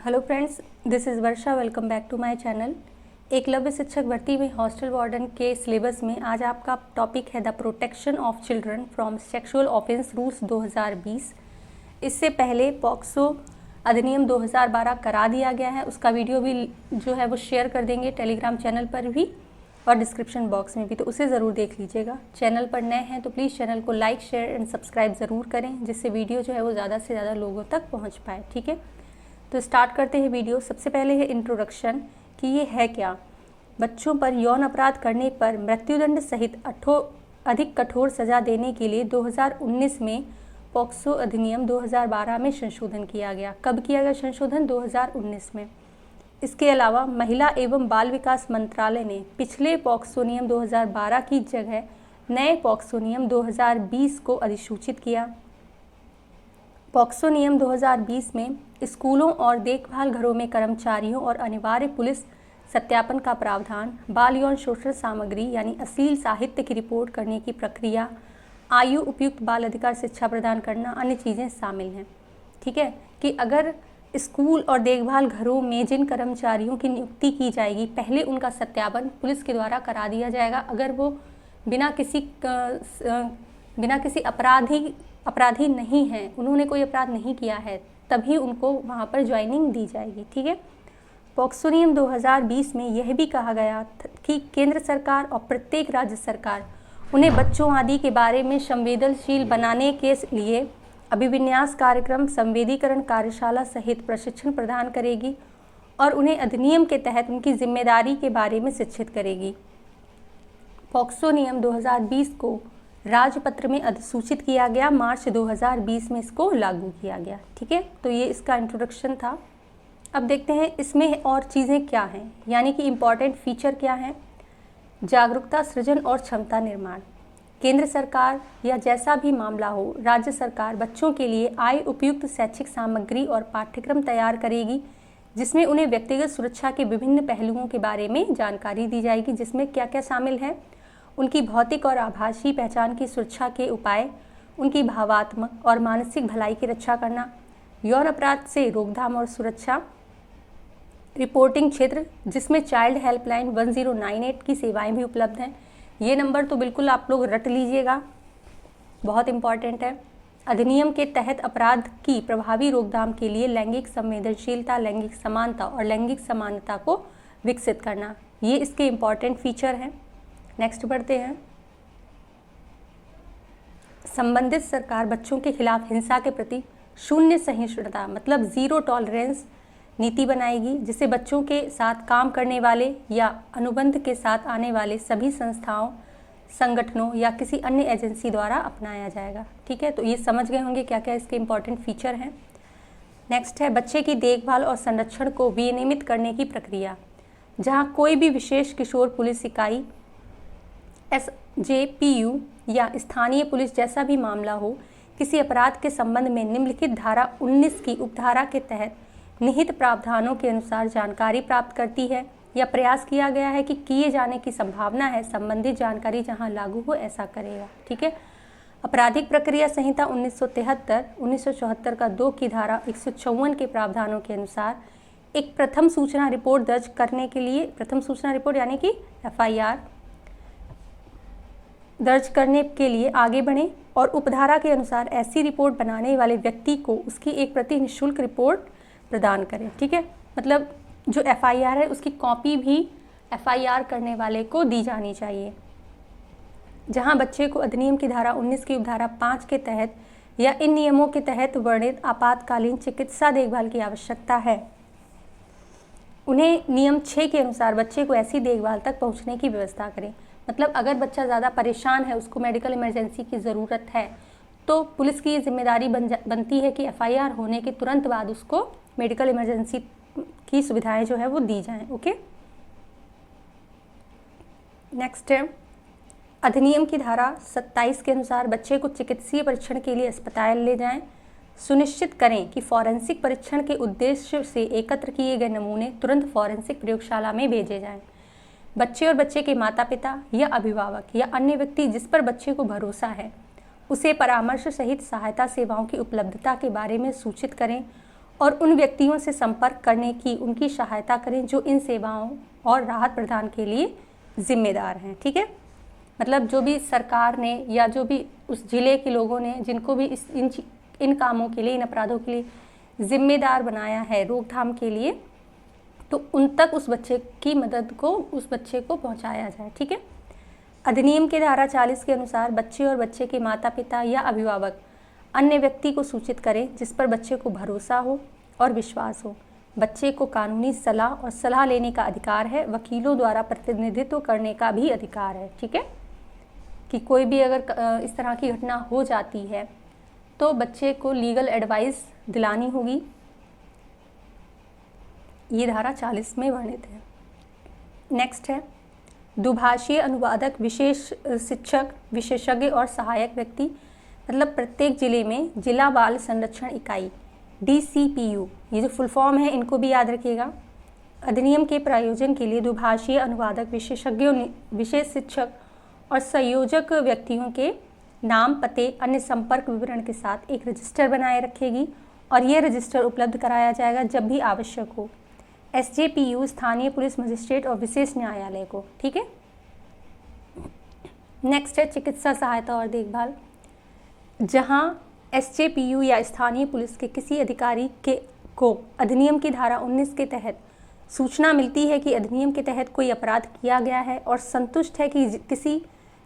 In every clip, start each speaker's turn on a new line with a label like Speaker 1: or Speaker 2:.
Speaker 1: Hello friends, this is Varsha. Welcome back to my channel. Eklavya शिक्षक भर्ती में हॉस्टल वार्डन के सिलेबस में आज आपका टॉपिक है the protection of children from sexual offence rules 2020। इससे पहले पॉक्सो अधिनियम 2012 करा दिया गया है। उसका वीडियो भी जो है वो शेयर कर देंगे टेलीग्राम चैनल पर भी और डिस्क्रिप्शन बॉक्स में भी, तो उसे ज़रूर देख लीजिएगा। चैनल पर नए हैं तो प्लीज़ चैनल को लाइक, शेयर एंड सब्सक्राइब ज़रूर करें, जिससे वीडियो जो है वो ज़्यादा से ज़्यादा लोगों तक पहुँच पाए। ठीक है, तो स्टार्ट करते हैं वीडियो। सबसे पहले है इंट्रोडक्शन कि ये है क्या। बच्चों पर यौन अपराध करने पर मृत्युदंड सहित अधिक कठोर सज़ा देने के लिए 2019 में पॉक्सो अधिनियम 2012 में संशोधन किया गया। कब किया गया संशोधन? 2019 में। इसके अलावा महिला एवं बाल विकास मंत्रालय ने पिछले पॉक्सो नियम 2012 की जगह नए पॉक्सो नियम 2020 को अधिसूचित किया। पॉक्सो नियम 2020 में स्कूलों और देखभाल घरों में कर्मचारियों और अनिवार्य पुलिस सत्यापन का प्रावधान, बाल यौन शोषण सामग्री यानी अश्लील साहित्य की रिपोर्ट करने की प्रक्रिया, आयु उपयुक्त बाल अधिकार शिक्षा प्रदान करना, अन्य चीज़ें शामिल हैं। ठीक है, कि अगर स्कूल और देखभाल घरों में जिन कर्मचारियों की नियुक्ति की जाएगी, पहले उनका सत्यापन पुलिस के द्वारा करा दिया जाएगा। अगर वो बिना किसी अपराधी नहीं हैं, उन्होंने कोई अपराध नहीं किया है, तभी उनको वहाँ पर ज्वाइनिंग दी जाएगी। ठीक है, पॉक्सो नियम 2020 में यह भी कहा गया कि केंद्र सरकार और प्रत्येक राज्य सरकार उन्हें बच्चों आदि के बारे में संवेदनशील बनाने के लिए अभिविन्यास कार्यक्रम, संवेदीकरण कार्यशाला सहित प्रशिक्षण प्रदान करेगी और उन्हें अधिनियम के तहत उनकी जिम्मेदारी के बारे में शिक्षित करेगी। पॉक्सो नियम 2020 को राजपत्र में अधिसूचित किया गया। मार्च 2020 में इसको लागू किया गया। ठीक है, तो ये इसका इंट्रोडक्शन था। अब देखते हैं इसमें और चीज़ें क्या हैं, यानी कि इम्पॉर्टेंट फीचर क्या हैं। जागरूकता सृजन और क्षमता निर्माण। केंद्र सरकार या जैसा भी मामला हो, राज्य सरकार बच्चों के लिए आय उपयुक्त शैक्षिक सामग्री और पाठ्यक्रम तैयार करेगी, जिसमें उन्हें व्यक्तिगत सुरक्षा के विभिन्न पहलुओं के बारे में जानकारी दी जाएगी। जिसमें क्या क्या शामिल है? उनकी भौतिक और आभासी पहचान की सुरक्षा के उपाय, उनकी भावात्मक और मानसिक भलाई की रक्षा करना, यौन अपराध से रोकथाम और सुरक्षा, रिपोर्टिंग क्षेत्र जिसमें चाइल्ड हेल्पलाइन 1098 की सेवाएं भी उपलब्ध हैं। ये नंबर तो बिल्कुल आप लोग रट लीजिएगा, बहुत इंपॉर्टेंट है। अधिनियम के तहत अपराध की प्रभावी रोकथाम के लिए लैंगिक संवेदनशीलता, लैंगिक समानता और लैंगिक समानता को विकसित करना, ये इसके इम्पॉर्टेंट फीचर हैं। नेक्स्ट बढ़ते हैं। संबंधित सरकार बच्चों के खिलाफ हिंसा के प्रति शून्य सहिष्णुता मतलब ज़ीरो टॉलरेंस नीति बनाएगी, जिसे बच्चों के साथ काम करने वाले या अनुबंध के साथ आने वाले सभी संस्थाओं, संगठनों या किसी अन्य एजेंसी द्वारा अपनाया जाएगा। ठीक है, तो ये समझ गए होंगे क्या क्या इसके इम्पॉर्टेंट फीचर हैं। नेक्स्ट है बच्चे की देखभाल और संरक्षण को विनियमित करने की प्रक्रिया, जहाँ कोई भी विशेष किशोर पुलिस इकाई, SJPU या स्थानीय पुलिस जैसा भी मामला हो, किसी अपराध के संबंध में निम्नलिखित धारा 19 की उपधारा के तहत निहित प्रावधानों के अनुसार जानकारी प्राप्त करती है या प्रयास किया गया है कि किए जाने की संभावना है, संबंधित जानकारी जहां लागू हो ऐसा करेगा। ठीक है, आपराधिक प्रक्रिया संहिता 1974 का 2 की धारा 154 के प्रावधानों के अनुसार एक प्रथम सूचना रिपोर्ट दर्ज करने के लिए, प्रथम सूचना रिपोर्ट यानी कि FIR दर्ज करने के लिए आगे बढ़ें और उपधारा के अनुसार ऐसी रिपोर्ट बनाने वाले व्यक्ति को उसकी एक प्रति निःशुल्क रिपोर्ट प्रदान करें। ठीक है, मतलब जो FIR है उसकी कॉपी भी FIR करने वाले को दी जानी चाहिए। जहां बच्चे को अधिनियम की धारा 19 की उपधारा 5 के तहत या इन नियमों के तहत वर्णित आपातकालीन चिकित्सा देखभाल की आवश्यकता है, उन्हें नियम 6 के अनुसार बच्चे को ऐसी देखभाल तक पहुंचने की व्यवस्था करें। मतलब अगर बच्चा ज़्यादा परेशान है, उसको मेडिकल इमरजेंसी की ज़रूरत है, तो पुलिस की जिम्मेदारी बनती है कि FIR होने के तुरंत बाद उसको मेडिकल इमरजेंसी की सुविधाएं जो है वो दी जाएं। ओके, नेक्स्ट है अधिनियम की धारा 27 के अनुसार बच्चे को चिकित्सीय परीक्षण के लिए अस्पताल ले जाएं। सुनिश्चित करें कि फॉरेंसिक परीक्षण के उद्देश्य से एकत्र किए गए नमूने तुरंत फॉरेंसिक प्रयोगशाला में भेजे जाएं। बच्चे और बच्चे के माता पिता या अभिभावक या अन्य व्यक्ति जिस पर बच्चे को भरोसा है, उसे परामर्श सहित सहायता सेवाओं की उपलब्धता के बारे में सूचित करें और उन व्यक्तियों से संपर्क करने की उनकी सहायता करें जो इन सेवाओं और राहत प्रदान के लिए जिम्मेदार हैं। ठीक है, मतलब जो भी सरकार ने या जो भी उस जिले के लोगों ने जिनको भी इन कामों के लिए, इन अपराधों के लिए जिम्मेदार बनाया है रोकथाम के लिए, तो उन तक उस बच्चे की मदद को, उस बच्चे को पहुंचाया जाए। ठीक है, अधिनियम के धारा 40 के अनुसार बच्चे और बच्चे के माता पिता या अभिभावक अन्य व्यक्ति को सूचित करें जिस पर बच्चे को भरोसा हो और विश्वास हो। बच्चे को कानूनी सलाह और सलाह लेने का अधिकार है, वकीलों द्वारा प्रतिनिधित्व करने का भी अधिकार है। ठीक है, कि कोई भी अगर इस तरह की घटना हो जाती है तो बच्चे को लीगल एडवाइस दिलानी होगी। ये धारा 40 में वर्णित है। नेक्स्ट है दुभाषीय अनुवादक, विशेष शिक्षक, विशेषज्ञ और सहायक व्यक्ति। मतलब प्रत्येक जिले में जिला बाल संरक्षण इकाई DCPU, ये जो फुल फॉर्म है इनको भी याद रखिएगा। अधिनियम के प्रायोजन के लिए दुभाषीय अनुवादक, विशेषज्ञों, विशेष शिक्षक और संयोजक व्यक्तियों के नाम, पते, अन्य संपर्क विवरण के साथ एक रजिस्टर बनाए रखेगी और यह रजिस्टर उपलब्ध कराया जाएगा जब भी आवश्यक हो SJPU, स्थानीय पुलिस मजिस्ट्रेट और विशेष न्यायालय को। ठीक है, नेक्स्ट है चिकित्सा सहायता और देखभाल। जहां SJPU या स्थानीय पुलिस के किसी अधिकारी को अधिनियम की धारा 19 के तहत सूचना मिलती है कि अधिनियम के तहत कोई अपराध किया गया है और संतुष्ट है कि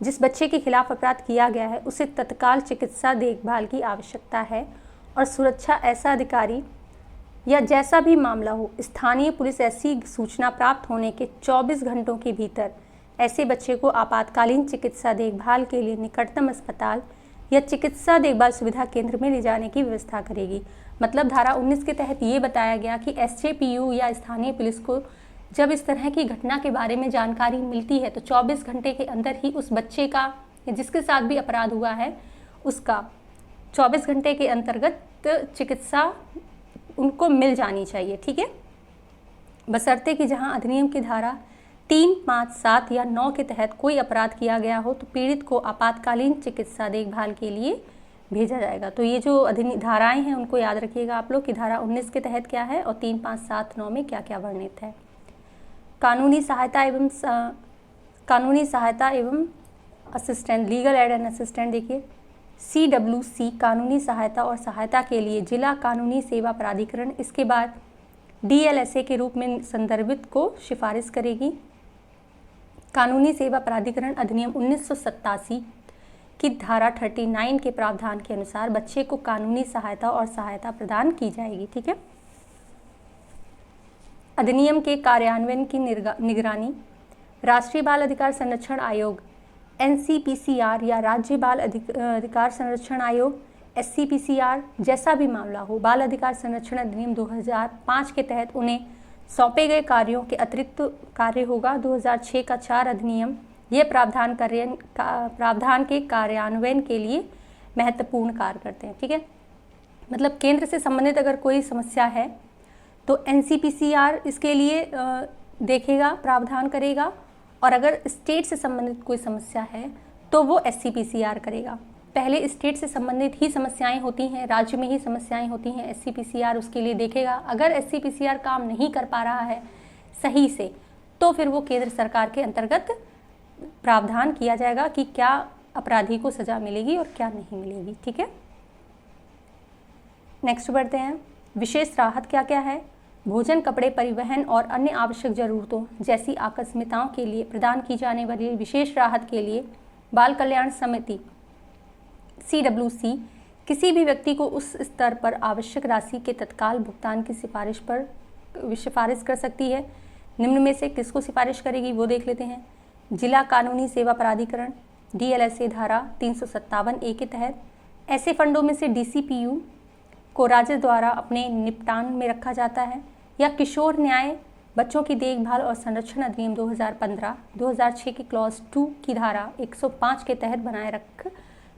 Speaker 1: जिस बच्चे के खिलाफ अपराध किया गया है उसे तत्काल चिकित्सा देखभाल की आवश्यकता है और सुरक्षा, ऐसा अधिकारी या जैसा भी मामला हो, स्थानीय पुलिस ऐसी सूचना प्राप्त होने के 24 घंटों के भीतर ऐसे बच्चे को आपातकालीन चिकित्सा देखभाल के लिए निकटतम अस्पताल या चिकित्सा देखभाल सुविधा केंद्र में ले जाने की व्यवस्था करेगी। मतलब धारा 19 के तहत ये बताया गया कि SJPU या स्थानीय पुलिस को जब इस तरह की घटना के बारे में जानकारी मिलती है तो 24 घंटे के अंदर ही उस बच्चे का या जिसके साथ भी अपराध हुआ है उसका 24 घंटे के अंतर्गत चिकित्सा उनको मिल जानी चाहिए। ठीक है, बशर्ते कि जहां अधिनियम की धारा 3, 5, 7 या 9 के तहत कोई अपराध किया गया हो तो पीड़ित को आपातकालीन चिकित्सा देखभाल के लिए भेजा जाएगा। तो ये जो धाराएं हैं उनको याद रखिएगा आप लोग कि धारा 19 के तहत क्या है और 3, 5, 7, 9 में क्या क्या वर्णित है। कानूनी सहायता एवं assistant, legal aid and assistant. देखिए CWC कानूनी सहायता और सहायता के लिए जिला कानूनी सेवा प्राधिकरण, इसके बाद DLSA के रूप में संदर्भित को सिफारिश करेगी। कानूनी सेवा प्राधिकरण अधिनियम 1987 की धारा 39 के प्रावधान के अनुसार बच्चे को कानूनी सहायता और सहायता प्रदान की जाएगी। ठीक है, अधिनियम के कार्यान्वयन की निगरानी राष्ट्रीय बाल अधिकार संरक्षण आयोग NCPCR या राज्य बाल अधिकार संरक्षण आयोग SCPCR जैसा भी मामला हो, बाल अधिकार संरक्षण अधिनियम 2005 के तहत उन्हें सौंपे गए कार्यों के अतिरिक्त कार्य होगा। 2006 का 4 अधिनियम ये प्रावधान के कार्यान्वयन के लिए महत्वपूर्ण कार्य करते हैं। ठीक है, मतलब केंद्र से संबंधित अगर कोई समस्या है तो NCPCR इसके लिए देखेगा, प्रावधान करेगा, और अगर स्टेट से संबंधित कोई समस्या है तो वो SCPCR करेगा। पहले स्टेट से संबंधित ही समस्याएं होती हैं, राज्य में ही समस्याएं होती हैं, SCPCR उसके लिए देखेगा। अगर SCPCR काम नहीं कर पा रहा है सही से तो फिर वो केंद्र सरकार के अंतर्गत प्रावधान किया जाएगा कि क्या अपराधी को सज़ा मिलेगी और क्या नहीं मिलेगी। ठीक है, नेक्स्ट बढ़ते हैं। विशेष राहत क्या क्या है। भोजन, कपड़े, परिवहन और अन्य आवश्यक ज़रूरतों जैसी आकस्मिकताओं के लिए प्रदान की जाने वाली विशेष राहत के लिए बाल कल्याण समिति CWC किसी भी व्यक्ति को उस स्तर पर आवश्यक राशि के तत्काल भुगतान की सिफारिश कर सकती है। निम्न में से किसको सिफारिश करेगी वो देख लेते हैं। जिला कानूनी सेवा प्राधिकरण DLSA धारा 357A के तहत ऐसे फंडों में से DCPU को राज्य द्वारा अपने निपटान में रखा जाता है, या किशोर न्याय, बच्चों की देखभाल और संरक्षण अधिनियम 2015, 2006 की क्लॉज 2 की धारा 105 के तहत बनाए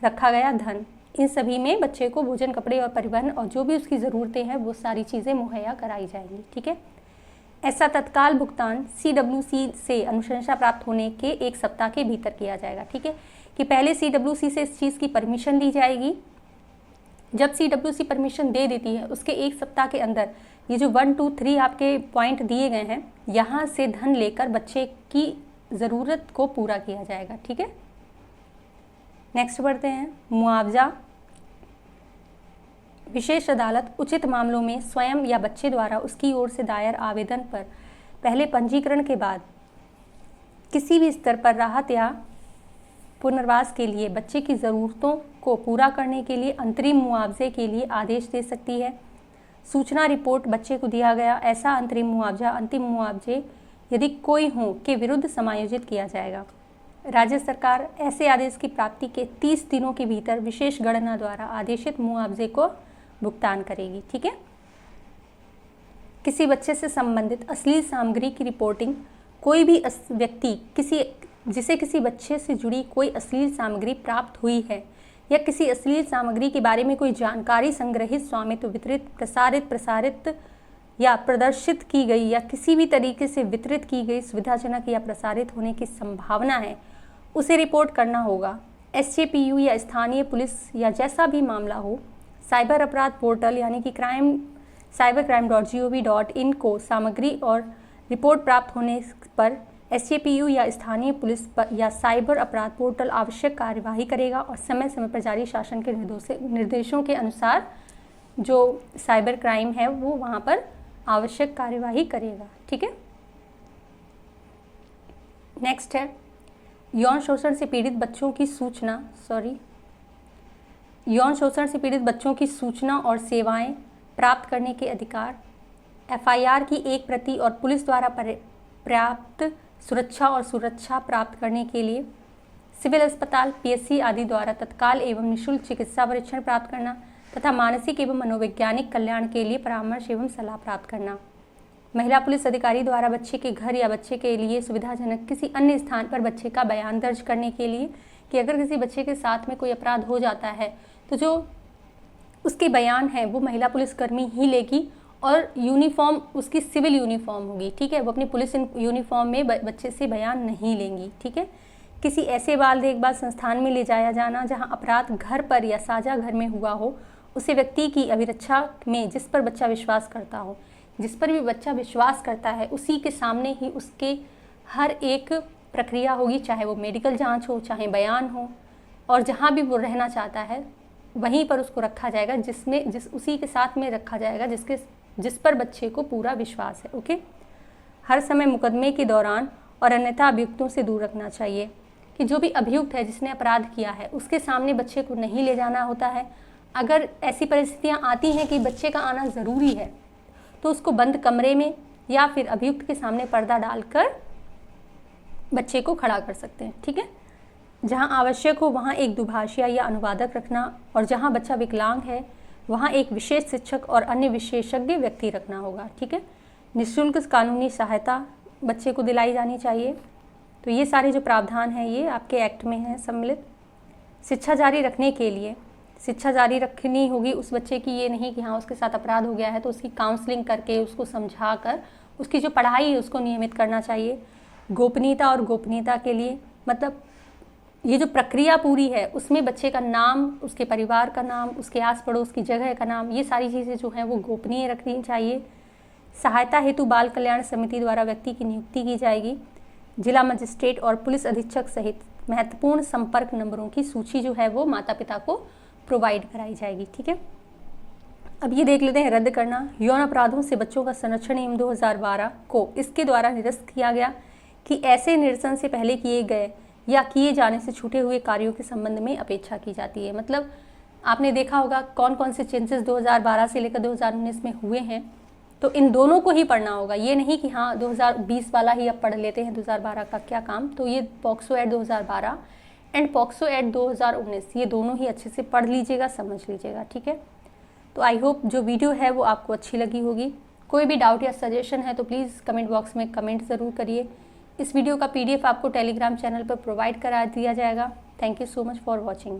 Speaker 1: रखा गया धन, इन सभी में बच्चे को भोजन, कपड़े और परिवहन और जो भी उसकी ज़रूरतें हैं वो सारी चीज़ें मुहैया कराई जाएंगी। ठीक है, ऐसा तत्काल भुगतान CWC से अनुशंसा प्राप्त होने के 1 सप्ताह के भीतर किया जाएगा। ठीक है, कि पहले CWC से इस चीज़ की परमिशन ली जाएगी जब CWC परमिशन दे देती है उसके 1 सप्ताह के अंदर ये जो 1, 2, 3 आपके पॉइंट दिए गए हैं, यहाँ से धन लेकर बच्चे की ज़रूरत को पूरा किया जाएगा। ठीक है, नेक्स्ट बढ़ते हैं। मुआवजा। विशेष अदालत उचित मामलों में स्वयं या बच्चे द्वारा उसकी ओर से दायर आवेदन पर पहले पंजीकरण के बाद किसी भी स्तर पर राहत या पुनर्वास के लिए बच्चे की ज़रूरतों को पूरा करने के लिए अंतरिम मुआवजे के लिए आदेश दे सकती है। सूचना रिपोर्ट बच्चे को दिया गया ऐसा अंतरिम मुआवजा अंतिम मुआवजे यदि कोई हो के विरुद्ध समायोजित किया जाएगा। राज्य सरकार ऐसे आदेश की प्राप्ति के 30 दिनों के भीतर विशेष गणना द्वारा आदेशित मुआवजे को भुगतान करेगी। ठीक है, किसी बच्चे से संबंधित अश्लील सामग्री की रिपोर्टिंग। कोई भी व्यक्ति जिसे किसी बच्चे से जुड़ी कोई अश्लील सामग्री प्राप्त हुई है या किसी अश्लील सामग्री के बारे में कोई जानकारी संग्रहित, स्वामित्व, वितरित, प्रसारित या प्रदर्शित की गई या किसी भी तरीके से वितरित की गई सुविधाजनक या प्रसारित होने की संभावना है, उसे रिपोर्ट करना होगा। SJPU या स्थानीय पुलिस या जैसा भी मामला हो, साइबर अपराध पोर्टल यानी कि cybercrime.gov.in को सामग्री और रिपोर्ट प्राप्त होने पर SJPU या स्थानीय पुलिस या साइबर अपराध पोर्टल आवश्यक कार्यवाही करेगा और समय समय पर जारी शासन के निर्देशों के अनुसार जो साइबर क्राइम है वो वहाँ पर आवश्यक कार्यवाही करेगा। ठीक है, नेक्स्ट है यौन शोषण से पीड़ित बच्चों की सूचना यौन शोषण से पीड़ित बच्चों की सूचना और सेवाएं प्राप्त करने के अधिकार। FIR की एक प्रति और पुलिस द्वारा पर्याप्त सुरक्षा प्राप्त करने के लिए सिविल अस्पताल, PSC आदि द्वारा तत्काल एवं निःशुल्क चिकित्सा परीक्षण प्राप्त करना तथा मानसिक एवं मनोवैज्ञानिक कल्याण के लिए परामर्श एवं सलाह प्राप्त करना। महिला पुलिस अधिकारी द्वारा बच्चे के घर या बच्चे के लिए सुविधाजनक किसी अन्य स्थान पर बच्चे का बयान दर्ज करने के लिए कि अगर किसी बच्चे के साथ में कोई अपराध हो जाता है तो जो उसके बयान है वो महिला पुलिसकर्मी ही लेगी और यूनिफॉर्म उसकी सिविल यूनिफॉर्म होगी। ठीक है, वो अपनी पुलिस यूनिफॉर्म में बच्चे से बयान नहीं लेंगी। ठीक है, किसी ऐसे बाल देखभाल संस्थान में ले जाया जाना जहां अपराध घर पर या साझा घर में हुआ हो, उसे व्यक्ति की अभिरक्षा में जिस पर बच्चा विश्वास करता हो, जिस पर भी बच्चा विश्वास करता है उसी के सामने ही उसके हर एक प्रक्रिया होगी, चाहे वो मेडिकल जाँच हो, चाहे बयान हो, और जहाँ भी वो रहना चाहता है वहीं पर उसको रखा जाएगा, उसी के साथ में रखा जाएगा जिस पर बच्चे को पूरा विश्वास है। ओके, हर समय मुकदमे के दौरान और अन्यथा अभियुक्तों से दूर रखना चाहिए कि जो भी अभियुक्त है जिसने अपराध किया है उसके सामने बच्चे को नहीं ले जाना होता है। अगर ऐसी परिस्थितियां आती हैं कि बच्चे का आना ज़रूरी है तो उसको बंद कमरे में या फिर अभियुक्त के सामने पर्दा डालकर बच्चे को खड़ा कर सकते हैं। ठीक है, जहां आवश्यक हो वहां एक दुभाषिया या अनुवादक रखना और जहां बच्चा विकलांग है वहाँ एक विशेष शिक्षक और अन्य विशेषज्ञ व्यक्ति रखना होगा। ठीक है, निःशुल्क कानूनी सहायता बच्चे को दिलाई जानी चाहिए। तो ये सारे जो प्रावधान हैं ये आपके एक्ट में हैं सम्मिलित। शिक्षा जारी रखने के लिए शिक्षा जारी रखनी होगी उस बच्चे की, ये नहीं कि हाँ उसके साथ अपराध हो गया है तो उसकी काउंसलिंग करके उसको समझा कर उसकी जो पढ़ाई है उसको नियमित करना चाहिए। गोपनीयता और गोपनीयता के लिए मतलब ये जो प्रक्रिया पूरी है उसमें बच्चे का नाम, उसके परिवार का नाम, उसके आस पड़ोस की जगह का नाम, ये सारी चीज़ें जो हैं वो गोपनीय रखनी चाहिए। सहायता हेतु बाल कल्याण समिति द्वारा व्यक्ति की नियुक्ति की जाएगी। जिला मजिस्ट्रेट और पुलिस अधीक्षक सहित महत्वपूर्ण संपर्क नंबरों की सूची जो है वो माता पिता को प्रोवाइड कराई जाएगी। ठीक है, अब ये देख लेते हैं रद्द करना। यौन अपराधों से बच्चों का संरक्षण नियम 2012 को इसके द्वारा निरस्त किया गया कि ऐसे निरसन से पहले किए गए या किए जाने से छूटे हुए कार्यों के संबंध में अपेक्षा की जाती है। मतलब आपने देखा होगा कौन कौन से चेंजेस 2012 से लेकर 2019 में हुए हैं, तो इन दोनों को ही पढ़ना होगा। ये नहीं कि हाँ 2020 वाला ही अब पढ़ लेते हैं 2012 का क्या काम। तो ये POCSO act 2012 and POCSO act 2019 ये दोनों ही अच्छे से पढ़ लीजिएगा, समझ लीजिएगा। ठीक है, तो आई होप जो वीडियो है वो आपको अच्छी लगी होगी। कोई भी डाउट या सजेशन है तो प्लीज़ कमेंट बॉक्स में कमेंट ज़रूर करिए। इस वीडियो का PDF आपको टेलीग्राम चैनल पर प्रोवाइड करा दिया जाएगा। Thank you so much for watching.